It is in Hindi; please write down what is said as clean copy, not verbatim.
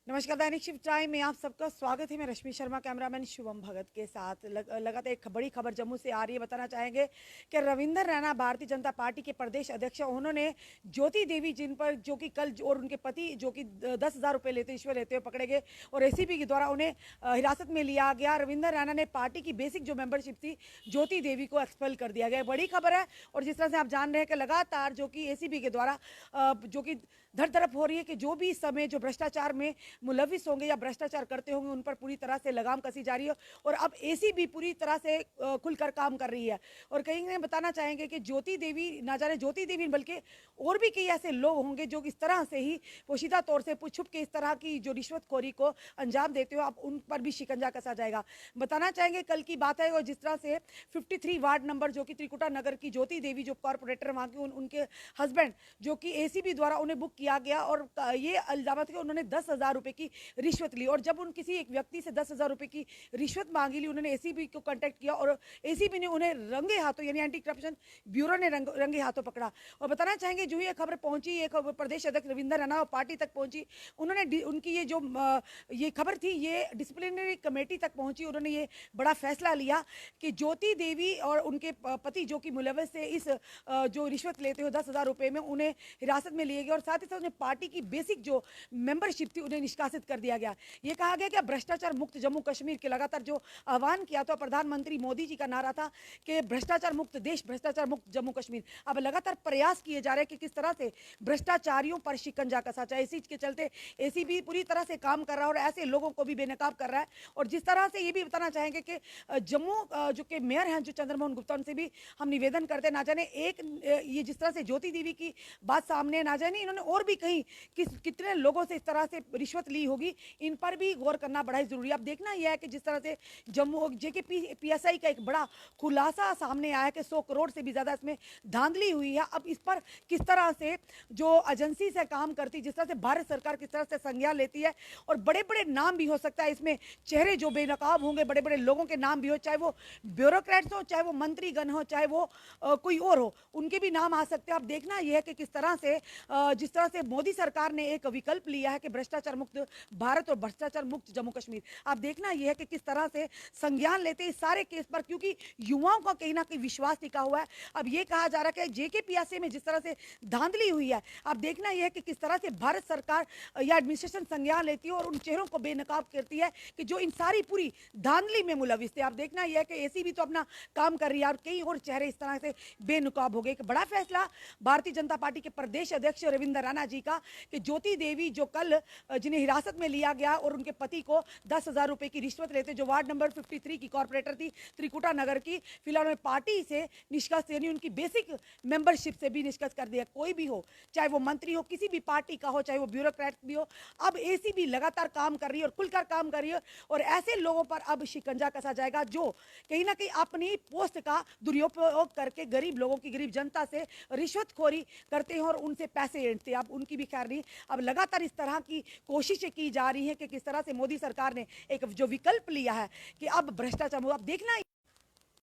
नमस्कार। दैनिक शिफ्ट टाइम में आप सबका स्वागत है। मैं रश्मि शर्मा कैमरामैन शुभम भगत के साथ लगातार एक बड़ी खबर जम्मू से आ रही है। बताना चाहेंगे कि रविंदर रैना भारतीय जनता पार्टी के प्रदेश अध्यक्ष, उन्होंने ज्योति देवी जिन पर जो कि कल और उनके पति जो कि 10,000 रुपये रिश्वत लेते हुए पकड़े गए और एसीबी के द्वारा उन्हें हिरासत में लिया गया। रविंदर रैना ने पार्टी की बेसिक जो मेंबरशिप थी ज्योति देवी को एक्सपेल कर दिया गया। बड़ी खबर है। और जिस तरह से आप जान रहे हैं कि लगातार जो कि एसीबी के द्वारा जो कि धर धड़प हो रही है कि जो भी समय जो भ्रष्टाचार में मुलविस होंगे या भ्रष्टाचार करते होंगे उन पर पूरी तरह से लगाम कसी जा रही है। और अब एसीबी पूरी तरह से खुलकर काम कर रही है। और कहीं ना बताना चाहेंगे कि ज्योति देवी, ना जाने ज्योति देवी बल्कि और भी कई ऐसे लोग होंगे जो इस तरह से ही पोशीदा तौर से छुप के इस तरह की जो रिश्वतखोरी को अंजाम देते हो, अब उन पर भी शिकंजा कसा जाएगा। बताना चाहेंगे कल की बात है। और जिस तरह से 53 वार्ड नंबर जो कि त्रिकुटा नगर की ज्योति देवी जो कॉर्पोरेटर वहाँ की उनके हस्बैंड जो कि एसीबी द्वारा उन्हें बुक किया गया और ये इल्जाम थे कि उन्होंने 10,000 रुपये की रिश्वत ली। और जब उन किसी एक व्यक्ति से 10,000 रुपये की रिश्वत मांगी ली, उन्होंने एसीबी को कांटेक्ट किया और एसीबी ने उन्हें रंगे हाथों, यानी एंटी करप्शन ब्यूरो ने रंगे हाथों पकड़ा। और बताना चाहेंगे जो ये खबर पहुंची, ये खबर प्रदेश अध्यक्ष रविंदर रैना और पार्टी तक पहुंची। उन्होंने उनकी ये जो ये खबर थी ये डिसिप्लिनरी कमेटी तक पहुंची। उन्होंने ये बड़ा फैसला लिया कि ज्योति देवी और उनके पति जो कि मुलविस से इस जो रिश्वत लेते हो 10,000 रुपये में, उन्हें हिरासत में लिए गए और साथ ही साथ उन्हें पार्टी की बेसिक जो मेंबरशिप थी उन्हें निष्कासित कर दिया गया। ये कहा गया कि भ्रष्टाचार मुक्त जम्मू कश्मीर के लगातार जो आह्वान किया था प्रधानमंत्री मोदी जी का नारा था कि भ्रष्टाचार मुक्त देश, भ्रष्टाचार मुक्त जम्मू कश्मीर। अब लगातार प्रयास किए जा रहे हैं कि किस तरह से भ्रष्टाचारियों पर शिकंजा कसा जाए। इसी के चलते एसीबी पूरी तरह से काम कर रहा है और ऐसे लोगों को भी बेनकाब कर रहा है। और जिस तरह से ये भी बताना चाहेंगे कि जम्मू जो के मेयर हैं जो चंद्रमोहन गुप्ता, उनसे भी हम निवेदन करते हैं, ना जाने एक ये जिस तरह से ज्योति देवी की बात सामने, ना जाने इन्होंने और भी कहीं कितने लोगों से इस तरह से रिश्वत ली होगी, इन पर भी गौर करना बड़ा ही जरूरी है। अब देखना यह है कि जिस तरह से जम्मू जेके पीएसआई का एक बड़ा खुलासा सामने आया कि 100 करोड़ से भी ज्यादा इसमें धांधली हुई है। अब इस पर किस तरह से जो एजेंसी से काम करती, जिस तरह से भारत सरकार किस तरह से संज्ञान लेती है और बड़े बड़े नाम भी हो सकता है इसमें, चेहरे जो बेनकाब होंगे, बड़े बड़े लोगों के नाम भी हो, चाहे वो ब्यूरोक्रेट्स हो, चाहे वो मंत्रीगण हो, चाहे वो कोई और हो, उनके भी नाम आ सकते हैं। अब देखना यह है कि किस तरह से जिस तरह से मोदी सरकार ने एक विकल्प लिया है कि भ्रष्टाचार मुक्त भारत और भ्रष्टाचार मुक्त जम्मू कश्मीर, आप देखना यह है कि किस तरह से संज्ञान लेते हैं इस सारे केस पर, क्योंकि युवाओं का कहीं ना कहीं विश्वास टिका हुआ है। अब ये कहा जा रहा है कि जेके पीएसए में जिस तरह से धांधली हुई है, अब देखना यह है कि किस तरह से भारत सरकार या एडमिनिस्ट्रेशन संज्ञान लेती है और उन चेहरों को बेनकाब करती है कि जो इन सारी पूरी धांधली में मुलविस थे। आप देखना यह है कि एसीबी तो अपना काम कर रही है और कई और चेहरे इस तरह से बेनकाब हो गए। एक बड़ा फैसला भारतीय जनता पार्टी के प्रदेश अध्यक्ष रविंदर रैना जी का कि ज्योति देवी जो कल जिन्हें हिरासत में लिया गया और उनके पति को 10,000 रुपए की रिश्वत लेते, जो वार्ड नंबर 53 की कॉर्पोरेटर थी त्रिकुटा नगर की, फिलहाल उन्हें पार्टी से निष्कासित, यानी उनकी बेसिक मेंबरशिप से भी निष्कासित कर दिया। कोई भी हो, चाहे वो मंत्री हो, किसी भी पार्टी का हो, चाहे वो ब्यूरोक्रेट भी हो, अब एसीबी लगातार काम कर रही है और खुलकर काम कर रही है। और ऐसे लोगों पर अब शिकंजा कसा जाएगा जो कहीं ना कहीं अपनी पोस्ट का दुरुपयोग करके गरीब लोगों की, गरीब जनता से रिश्वतखोरी करते हैं और उनसे पैसे ऐंठते हैं। अब उनकी भी खैर नहीं। अब लगातार इस तरह की कोशिशें की जा रही हैं कि किस तरह से मोदी सरकार ने एक जो विकल्प लिया है कि अब भ्रष्टाचार, अब देखना